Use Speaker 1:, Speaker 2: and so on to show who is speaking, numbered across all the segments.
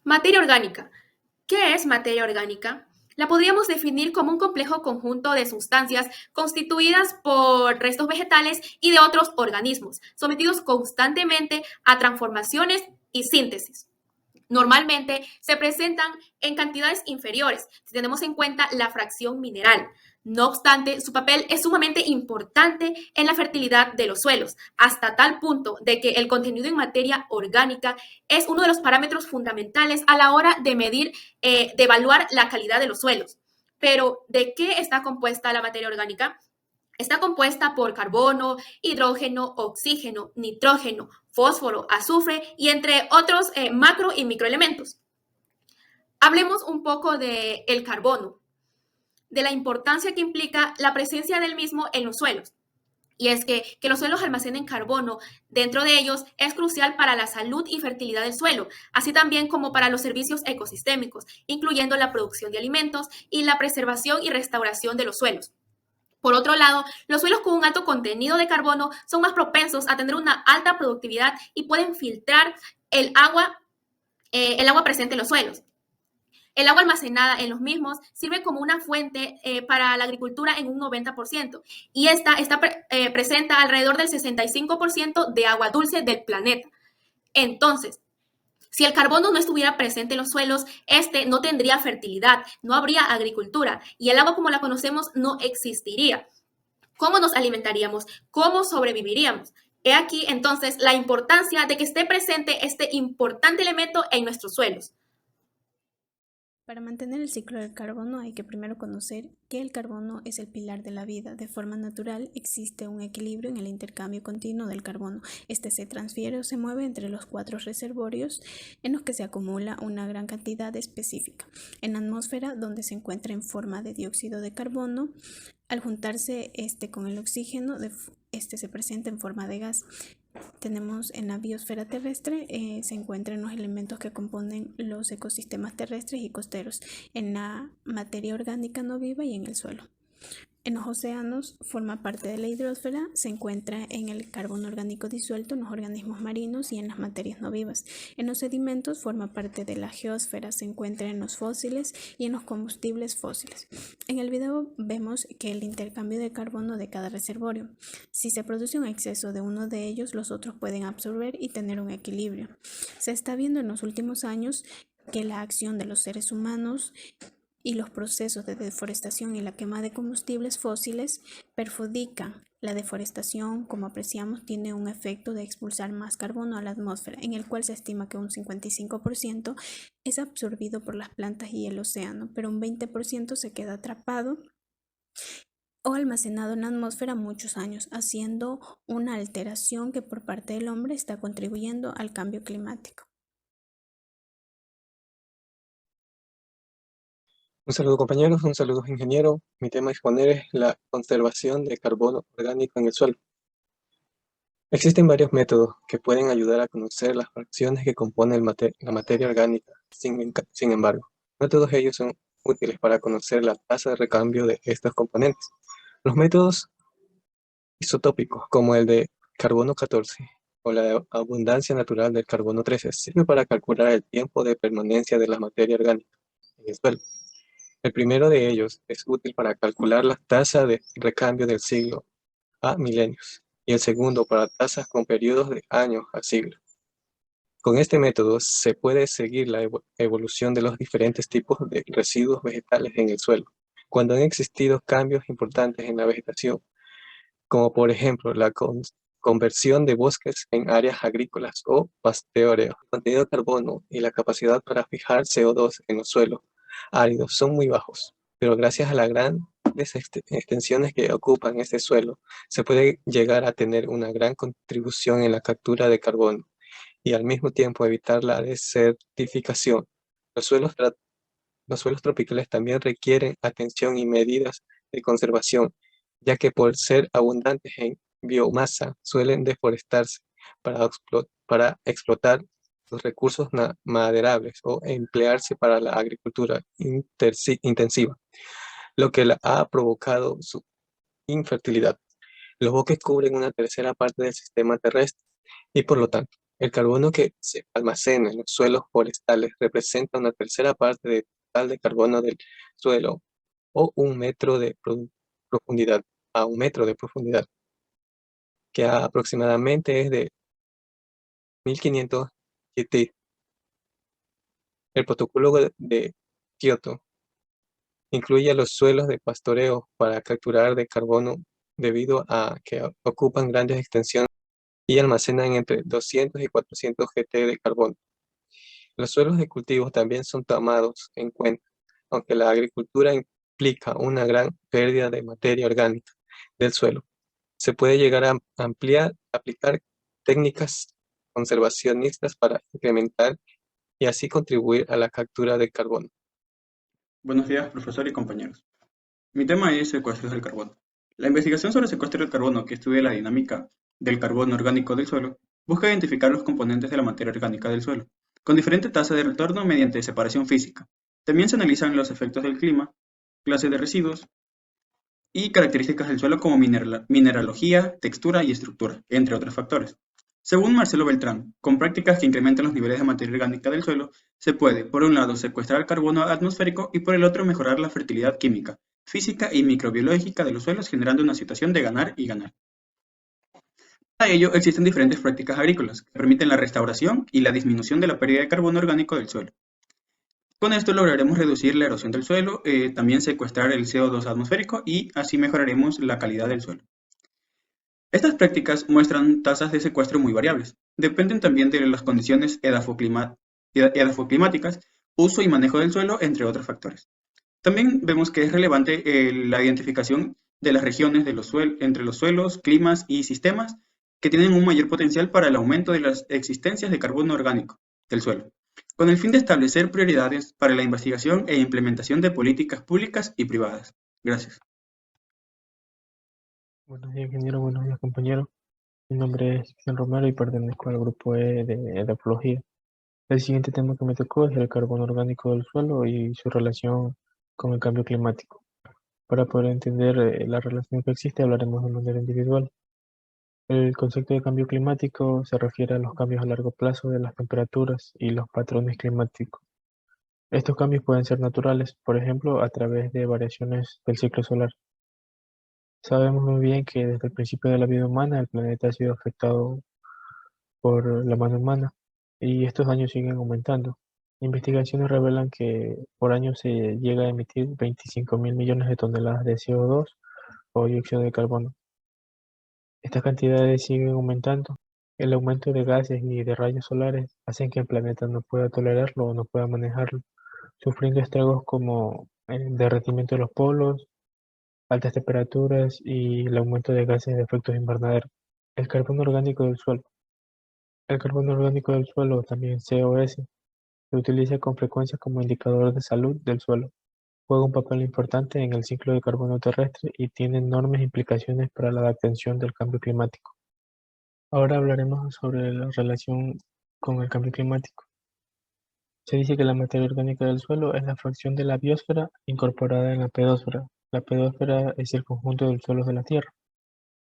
Speaker 1: Materia orgánica. ¿Qué es materia orgánica? La podríamos definir como un complejo conjunto de sustancias constituidas por restos vegetales y de otros organismos, sometidos constantemente a transformaciones y síntesis. Normalmente se presentan en cantidades inferiores si tenemos en cuenta la fracción mineral. No obstante, su papel es sumamente importante en la fertilidad de los suelos, hasta tal punto de que el contenido en materia orgánica es uno de los parámetros fundamentales a la hora de medir, de evaluar la calidad de los suelos. Pero, ¿de qué está compuesta la materia orgánica? Está compuesta por carbono, hidrógeno, oxígeno, nitrógeno, fósforo, azufre y entre otros macro y microelementos. Hablemos un poco del carbono, de la importancia que implica la presencia del mismo en los suelos. Y es que los suelos almacenen carbono dentro de ellos es crucial para la salud y fertilidad del suelo, así también como para los servicios ecosistémicos, incluyendo la producción de alimentos y la preservación y restauración de los suelos. Por otro lado, los suelos con un alto contenido de carbono son más propensos a tener una alta productividad y pueden filtrar el agua presente en los suelos. El agua almacenada en los mismos sirve como una fuente para la agricultura en un 90% y esta presenta alrededor del 65% de agua dulce del planeta. Entonces, si el carbono no estuviera presente en los suelos, este no tendría fertilidad, no habría agricultura y el agua como la conocemos no existiría. ¿Cómo nos alimentaríamos? ¿Cómo sobreviviríamos? He aquí entonces la importancia de que esté presente este importante elemento en nuestros suelos.
Speaker 2: Para mantener el ciclo del carbono hay que primero conocer que el carbono es el pilar de la vida. De forma natural existe un equilibrio en el intercambio continuo del carbono. Este se transfiere o se mueve entre los 4 reservorios en los que se acumula una gran cantidad específica. En la atmósfera, donde se encuentra en forma de dióxido de carbono, al juntarse con el oxígeno, este se presenta en forma de gas. Tenemos en la biosfera terrestre, se encuentran los elementos que componen los ecosistemas terrestres y costeros, en la materia orgánica no viva y en el suelo. En los océanos forma parte de la hidrosfera, se encuentra en el carbono orgánico disuelto, en los organismos marinos y en las materias no vivas. En los sedimentos forma parte de la geósfera, se encuentra en los fósiles y en los combustibles fósiles. En el video vemos que el intercambio de carbono de cada reservorio. Si se produce un exceso de uno de ellos, los otros pueden absorber y tener un equilibrio. Se está viendo en los últimos años que la acción de los seres humanos y los procesos de deforestación y la quema de combustibles fósiles perjudican. La deforestación, como apreciamos, tiene un efecto de expulsar más carbono a la atmósfera, en el cual se estima que un 55% es absorbido por las plantas y el océano, pero un 20% se queda atrapado o almacenado en la atmósfera muchos años, haciendo una alteración que por parte del hombre está contribuyendo al cambio climático.
Speaker 3: Un saludo compañeros, un saludo ingeniero. Mi tema a exponer es la conservación de carbono orgánico en el suelo. Existen varios métodos que pueden ayudar a conocer las fracciones que componen la materia orgánica. Sin embargo, no todos ellos son útiles para conocer la tasa de recambio de estos componentes. Los métodos isotópicos, como el de carbono 14 o la abundancia natural del carbono 13, sirven para calcular el tiempo de permanencia de la materia orgánica en el suelo. El primero de ellos es útil para calcular la tasa de recambio del siglo a milenios y el segundo para tasas con periodos de años a siglo. Con este método se puede seguir la evolución de los diferentes tipos de residuos vegetales en el suelo, cuando han existido cambios importantes en la vegetación, como por ejemplo la conversión de bosques en áreas agrícolas o pastoreo. El contenido de carbono y la capacidad para fijar CO2 en los suelos áridos son muy bajos, pero gracias a las grandes extensiones que ocupan este suelo, se puede llegar a tener una gran contribución en la captura de carbono y al mismo tiempo evitar la desertificación. Los suelos, los suelos tropicales también requieren atención y medidas de conservación, ya que por ser abundantes en biomasa suelen deforestarse para explotar los recursos maderables o emplearse para la agricultura intensiva, lo que ha provocado su infertilidad. Los bosques cubren una tercera parte del sistema terrestre y por lo tanto El carbono que se almacena en los suelos forestales representa una tercera parte del total de carbono del suelo o un metro de profundidad, a un metro de profundidad, que aproximadamente es de 1500 gt. El protocolo de Kioto incluye los suelos de pastoreo para capturar de carbono debido a que ocupan grandes extensiones y almacenan entre 200 y 400 gt de carbono. Los suelos de cultivo también son tomados en cuenta, aunque la agricultura implica una gran pérdida de materia orgánica del suelo. Se puede llegar a aplicar técnicas conservacionistas para incrementar y así contribuir a la captura de carbono.
Speaker 4: Buenos días, profesor y compañeros. Mi tema es secuestros del carbono. La investigación sobre secuestro del carbono, que estudia la dinámica del carbono orgánico del suelo, busca identificar los componentes de la materia orgánica del suelo, con diferente tasa de retorno mediante separación física. También se analizan los efectos del clima, clase de residuos y características del suelo como mineralogía, textura y estructura, entre otros factores. Según Marcelo Beltrán, con prácticas que incrementan los niveles de materia orgánica del suelo, se puede, por un lado, secuestrar carbono atmosférico y por el otro, mejorar la fertilidad química, física y microbiológica de los suelos, generando una situación de ganar y ganar. Para ello, existen diferentes prácticas agrícolas que permiten la restauración y la disminución de la pérdida de carbono orgánico del suelo. Con esto lograremos reducir la erosión del suelo, también secuestrar el CO2 atmosférico y así mejoraremos la calidad del suelo. Estas prácticas muestran tasas de secuestro muy variables. Dependen también de las condiciones edafoclimáticas, uso y manejo del suelo, entre otros factores. También vemos que es relevante la identificación de las regiones de entre los suelos, climas y sistemas que tienen un mayor potencial para el aumento de las existencias de carbono orgánico del suelo, con el fin de establecer prioridades para la investigación e implementación de políticas públicas y privadas. Gracias.
Speaker 5: Buenos días, ingeniero. Buenos días, compañero. Mi nombre es Cristian Romero y pertenezco al grupo E de edafología. El siguiente tema que me tocó es el carbono orgánico del suelo y su relación con el cambio climático. Para poder entender la relación que existe, hablaremos de manera individual. El concepto de cambio climático se refiere a los cambios a largo plazo de las temperaturas y los patrones climáticos. Estos cambios pueden ser naturales, por ejemplo, a través de variaciones del ciclo solar. Sabemos muy bien que desde el principio de la vida humana el planeta ha sido afectado por la mano humana y estos daños siguen aumentando. Investigaciones revelan que por año se llega a emitir 25.000 millones de toneladas de CO2 o dióxido de carbono. Estas cantidades siguen aumentando. El aumento de gases y de rayos solares hacen que el planeta no pueda tolerarlo o no pueda manejarlo, sufriendo estragos como el derretimiento de los polos, altas temperaturas y el aumento de gases de efecto invernadero. El carbono orgánico del suelo. El carbono orgánico del suelo, también COS, se utiliza con frecuencia como indicador de salud del suelo. Juega un papel importante en el ciclo de carbono terrestre y tiene enormes implicaciones para la adaptación del cambio climático. Ahora hablaremos sobre la relación con el cambio climático. Se dice que la materia orgánica del suelo es la fracción de la biosfera incorporada en la pedosfera. La pedosfera es el conjunto de los suelos de la Tierra.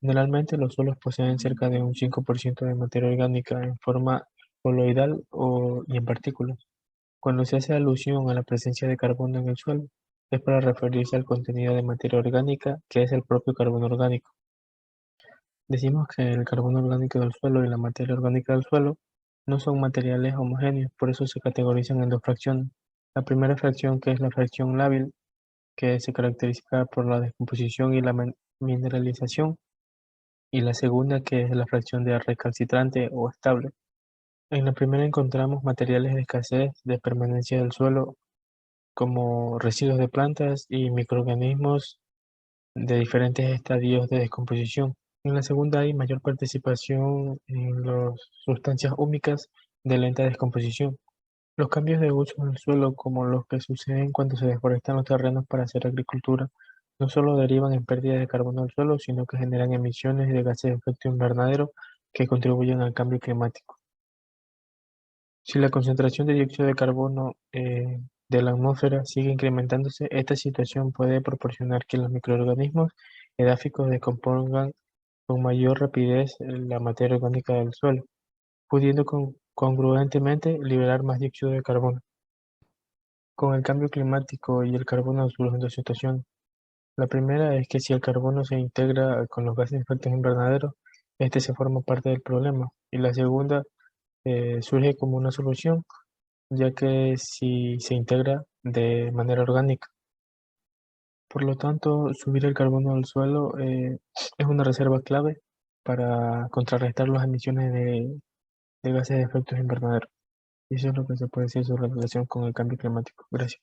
Speaker 5: Generalmente los suelos poseen cerca de un 5% de materia orgánica en forma coloidal y en partículas. Cuando se hace alusión a la presencia de carbono en el suelo, es para referirse al contenido de materia orgánica que es el propio carbono orgánico. Decimos que el carbono orgánico del suelo y la materia orgánica del suelo no son materiales homogéneos, por eso se categorizan en dos fracciones. La primera fracción, que es la fracción lábil, que se caracteriza por la descomposición y la mineralización, y la segunda, que es la fracción de recalcitrante o estable. En la primera encontramos materiales de escasez de permanencia del suelo, como residuos de plantas y microorganismos de diferentes estadios de descomposición. En la segunda hay mayor participación en las sustancias húmicas de lenta descomposición. Los cambios de uso del suelo, como los que suceden cuando se deforestan los terrenos para hacer agricultura, no solo derivan en pérdida de carbono del suelo, sino que generan emisiones de gases de efecto invernadero que contribuyen al cambio climático. Si la concentración de dióxido de carbono de la atmósfera sigue incrementándose, esta situación puede proporcionar que los microorganismos edáficos descompongan con mayor rapidez la materia orgánica del suelo. pudiendo congruentemente liberar más dióxido de carbono. Con el cambio climático y el carbono surgen dos situaciones. La primera es que si el carbono se integra con los gases de efecto invernadero, este se forma parte del problema. Y la segunda surge como una solución, ya que si se integra de manera orgánica. Por lo tanto, subir el carbono al suelo es una reserva clave para contrarrestar las emisiones de gases de efecto invernadero. Y eso es lo que se puede decir sobre la relación con el cambio climático. Gracias.